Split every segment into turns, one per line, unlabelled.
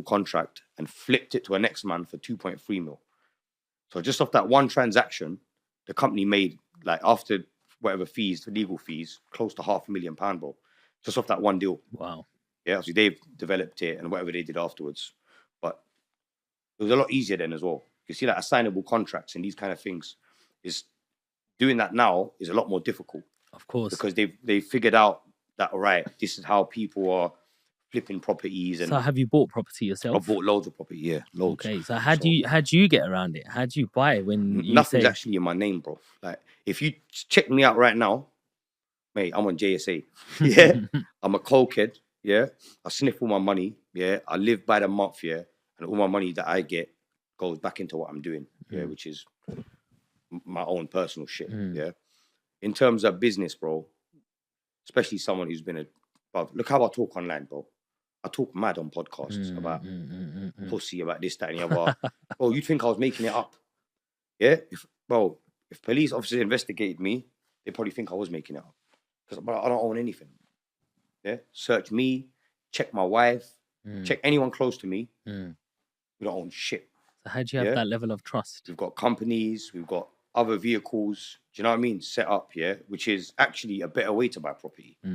contract and flipped it to a next man for 2.3 mil. So just off that one transaction, the company made, like, after whatever fees, legal fees, close to £500,000, bro. Just off that one deal.
Wow.
Yeah, obviously they've developed it and whatever they did afterwards. But it was a lot easier then as well. You see that assignable contracts and these kind of things is doing that now is a lot more difficult.
Of course.
Because they figured out that, all right, this is how people are flipping properties. And
so have you bought property yourself?
I bought loads of property, yeah, loads.
Okay, so how do you get around it? How do you buy when you
nothing's
say...
actually in my name, bro. Like, if you check me out right now, mate, I'm on JSA. Yeah, I'm a cokehead. Yeah, I sniff all my money. Yeah, I live by the month. Yeah, and all my money that I get goes back into what I'm doing. Yeah, which is my own personal shit. Yeah, in terms of business, bro, especially someone who's been bro, look how I talk online, bro. I talk mad on podcasts about pussy, about this, that, and the other. Bro, you think I was making it up? Yeah, if police officers investigated me, they probably think I was making it up. Because I don't own anything. Yeah, search me, check my wife, check anyone close to me. We don't own shit.
So how do you have that level of trust?
We've got companies, we've got other vehicles. Do you know what I mean? Set up, yeah, which is actually a better way to buy property. Do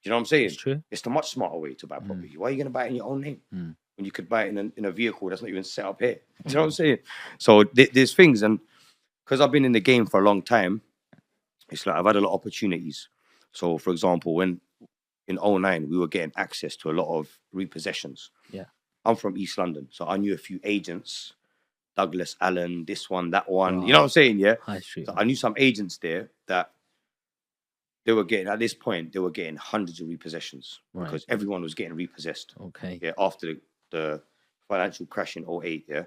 you know what I'm saying?
It's true.
It's the much smarter way to buy property. Why are you going to buy it in your own name when you could buy it in a vehicle that's not even set up here? Do you know what I'm saying? So there's things, and because I've been in the game for a long time, it's like I've had a lot of opportunities. So, for example, when in 2009, we were getting access to a lot of repossessions.
Yeah.
I'm from East London, so I knew a few agents, Douglas Allen, this one, that one. You know what I'm saying? Yeah.
High Street.
So I knew some agents there that they were getting, at this point, they were getting hundreds of repossessions because everyone was getting repossessed.
Okay.
Yeah. After the financial crash in 2008, yeah,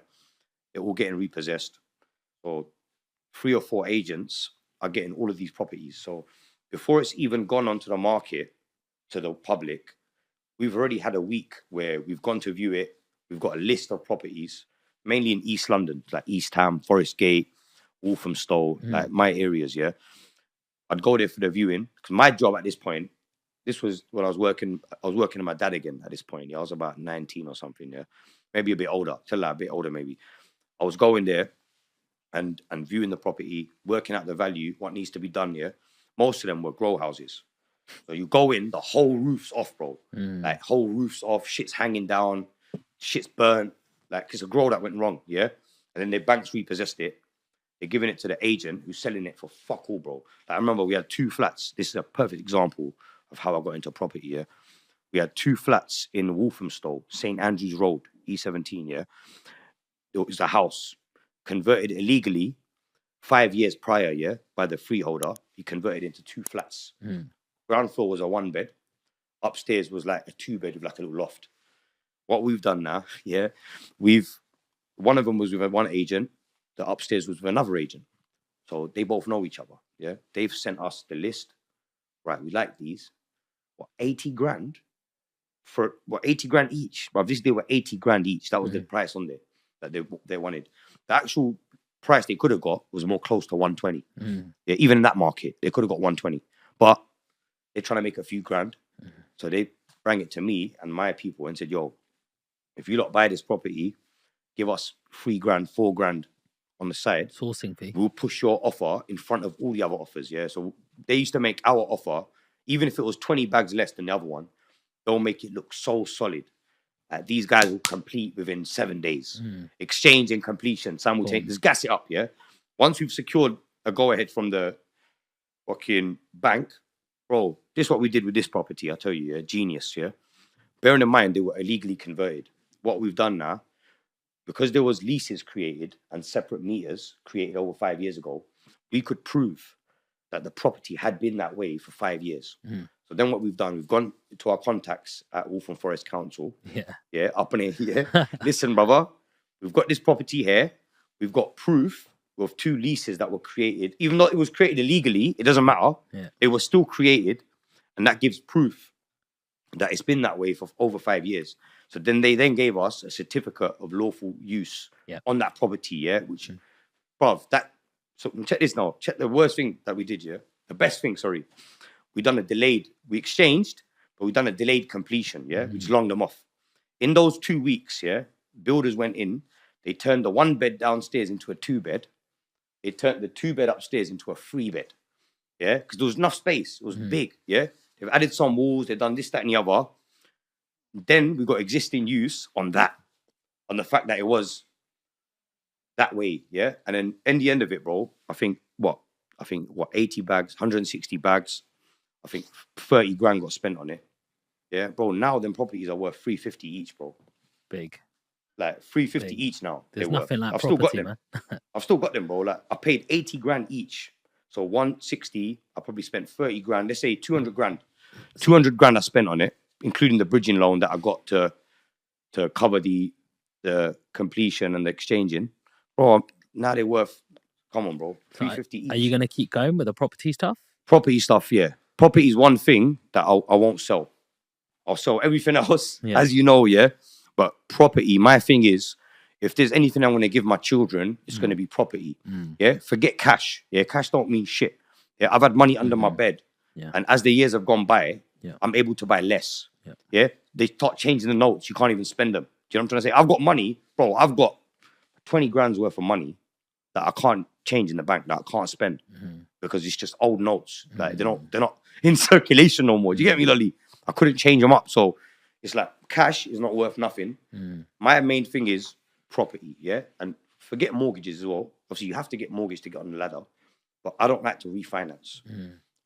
they're all getting repossessed. So 3 or 4 agents are getting all of these properties. So before it's even gone onto the market to the public, we've already had a week where we've gone to view it. We've got a list of properties, mainly in East London, like East Ham, Forest Gate, Walthamstow, like my areas, yeah. I'd go there for the viewing because my job at this point, this was when I was working with my dad again at this point. Yeah, I was about 19 or something, yeah. Maybe a bit older, a bit older maybe. I was going there and viewing the property, working out the value, what needs to be done, yeah. Most of them were grow houses. So you go in, the whole roof's off, bro. Like, whole roof's off, shit's hanging down, shit's burnt. Like, it's a grow that went wrong, yeah? And then the banks repossessed it. They're giving it to the agent who's selling it for fuck all, bro. Like, I remember we had 2 flats. This is a perfect example of how I got into property, yeah? We had 2 flats in Walthamstow, St. Andrews Road, E17, yeah? It was a house converted illegally 5 years prior, yeah, by the freeholder. He converted into 2 flats. Ground floor was a 1-bed. Upstairs was like a 2-bed with like a little loft. What we've done now, yeah, one of them was with one agent. The upstairs was with another agent. So they both know each other, yeah. They've sent us the list. Right, we like these. What, 80 grand? For what, 80 grand each? But this deal were 80 grand each. That was the price on there that they wanted. The actual price they could have got was more close to 120. Yeah, even in that market, they could have got 120. But they're trying to make a few grand. So they rang it to me and my people and said, yo, if you lot buy this property, give us 3 grand, 4 grand on the side.
Sourcing fee.
We'll push your offer in front of all the other offers, yeah? So they used to make our offer, even if it was 20 bags less than the other one, they'll make it look so solid. These guys will complete within 7 days. Exchange and completion, simultaneous. Just gas it up, yeah? Once we've secured a go-ahead from the fucking bank, bro, this is what we did with this property, I tell you, yeah? Genius, yeah? Bearing in mind, they were illegally converted. What we've done now, because there was leases created and separate meters created over 5 years ago, we could prove that the property had been that way for 5 years. So then what we've done, we've gone to our contacts at Waltham Forest Council. Yeah, up in here. Yeah. Listen, brother, we've got this property here. We've got proof of 2 leases that were created. Even though it was created illegally, it doesn't matter.
Yeah.
They were still created. And that gives proof that it's been that way for over 5 years. So then they gave us a certificate of lawful use on that property, yeah? Which, bruv, so check this now. Check the worst thing that we did, yeah? The best thing, sorry. We exchanged, but we done a delayed completion, yeah? Which longed them off. In those 2 weeks, yeah, builders went in. They turned the 1 bed downstairs into a 2 bed. They turned the 2 bed upstairs into a 3 bed. Yeah, because there was enough space. It was big. Yeah, they've added some walls. They've done this, that, and the other. Then we got existing use on that, on the fact that it was that way. Yeah, and then in the end of it, bro, I think what 80 bags, 160 bags. I think 30 grand got spent on it. Yeah, bro. Now them properties are worth 350 each, bro.
Big.
Like 350
Big.
each now.
There's
They were.
nothing like
I've still got
property,
them.
man.
I've still got them, bro. Like I paid 80 grand each. So 160, I probably spent 30 grand. Let's say 200 grand. 200 grand I spent on it, including the bridging loan that I got to cover the completion and the exchanging. Bro, now they're worth, come on, bro, 350 each.
Are you going to keep going with the property stuff?
Property stuff, yeah. Property is one thing that I won't sell. I'll sell everything else, as you know, yeah. But property, my thing is, if there's anything I'm going to give my children, it's going to be property. Yeah, forget cash. Yeah, cash don't mean shit. Yeah, I've had money under my bed, and as the years have gone by, I'm able to buy less. Yeah, they start changing the notes. You can't even spend them. Do you know what I'm trying to say? I've got money, bro. I've got 20 grand's worth of money that I can't change in the bank, that I can't spend because it's just old notes. Like they're not in circulation no more. Do you get me, Lolly? I couldn't change them up, so it's like cash is not worth nothing. My main thing is property, yeah, and forget mortgages as well. Obviously, you have to get mortgage to get on the ladder, but I don't like to refinance.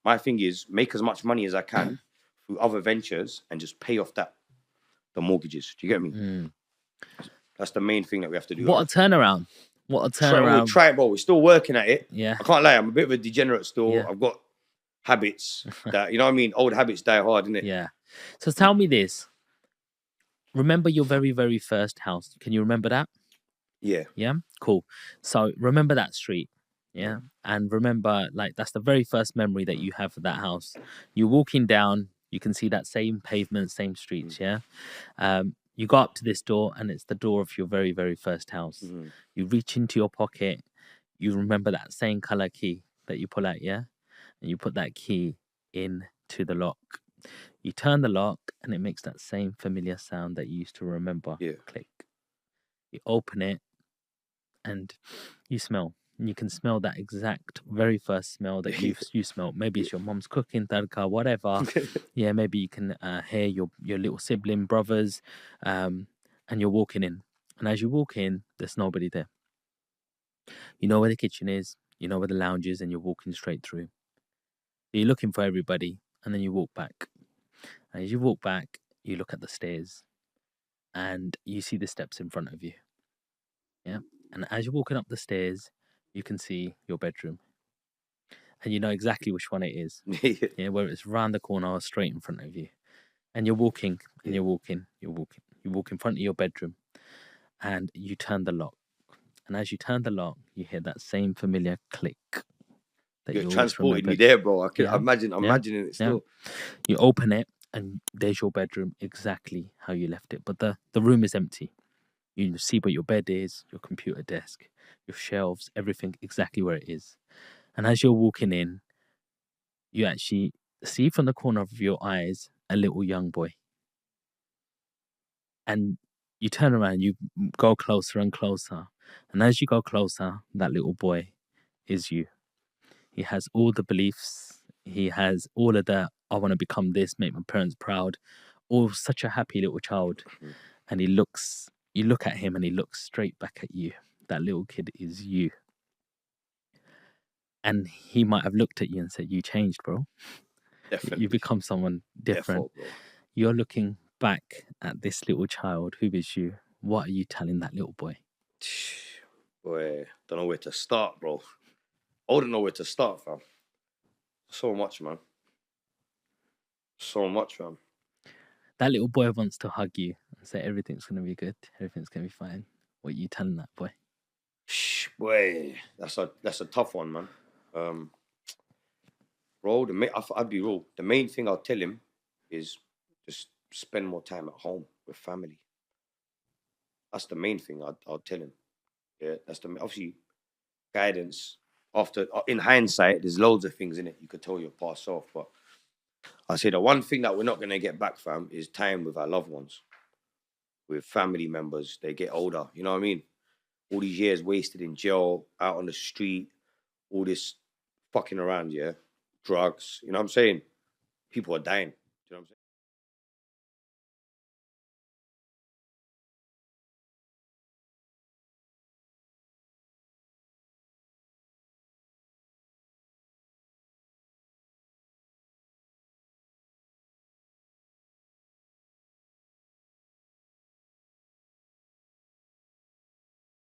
My thing is make as much money as I can through other ventures and just pay off the mortgages. Do you get me? That's the main thing that we have to do.
What a turnaround! What a turnaround!
We'll try it, bro. We're still working at it.
Yeah,
I can't lie. I'm a bit of a degenerate still.
Yeah.
I've got habits that, you know what I mean? Old habits die hard, innit?
Yeah. So tell me this. Remember your very, very first house. Can you remember that?
Yeah.
Yeah? Cool. So remember that street. Yeah. And remember, like, that's the very first memory that you have of that house. You're walking down, you can see that same pavement, same streets. Yeah. You go up to this door and it's the door of your very, very first house. You reach into your pocket. You remember that same color key that you pull out. Yeah. And you put that key into the lock. You turn the lock and it makes that same familiar sound that you used to remember.
Yeah.
Click. You open it and you smell. And you can smell that exact very first smell that you smelled. Maybe it's your mom's cooking, tadka, whatever. Yeah, maybe you can hear your little sibling, brothers, and you're walking in. And as you walk in, there's nobody there. You know where the kitchen is, you know where the lounge is, and you're walking straight through. You're looking for everybody, and then you walk back. And as you walk back, you look at the stairs and you see the steps in front of you. Yeah. And as you're walking up the stairs, you can see your bedroom. And you know exactly which one it is. Yeah, where it's round the corner or straight in front of you. And you're walking and you're walking. You walk in front of your bedroom and you turn the lock. And as you turn the lock, you hear that same familiar click. That
You're transporting me there, bro. I'm imagining it still.
You open it and there's your bedroom exactly how you left it. But the room is empty. You see where your bed is, your computer desk, your shelves, everything exactly where it is. And as you're walking in, you actually see from the corner of your eyes a little young boy. And you turn around, you go closer and closer. And as you go closer, that little boy is you. He has all the beliefs. He has all of the, I want to become this, make my parents proud. All such a happy little child. And you look at him and he looks straight back at you. That little kid is you. And he might have looked at you and said, you changed, bro.
Definitely.
You become someone different. You're looking back at this little child who is you. What are you telling that little boy?
Boy, don't know where to start, bro. I wouldn't know where to start, fam. So much, man. So much, fam.
That little boy wants to hug you and say everything's going to be good. Everything's going to be fine. What are you telling that boy?
Boy, that's a tough one, man. Bro, I'd be real. The main thing I'll tell him is just spend more time at home with family. That's the main thing I'll tell him. Yeah, that's obviously guidance. After, in hindsight, there's loads of things in it you could tell your past self, but I say the one thing that we're not going to get back, fam, is time with our loved ones. with family members. They get older. You know what I mean? All these years wasted in jail, out on the street, all this fucking around, yeah, drugs. You know what I'm saying? People are dying. You know what I'm saying?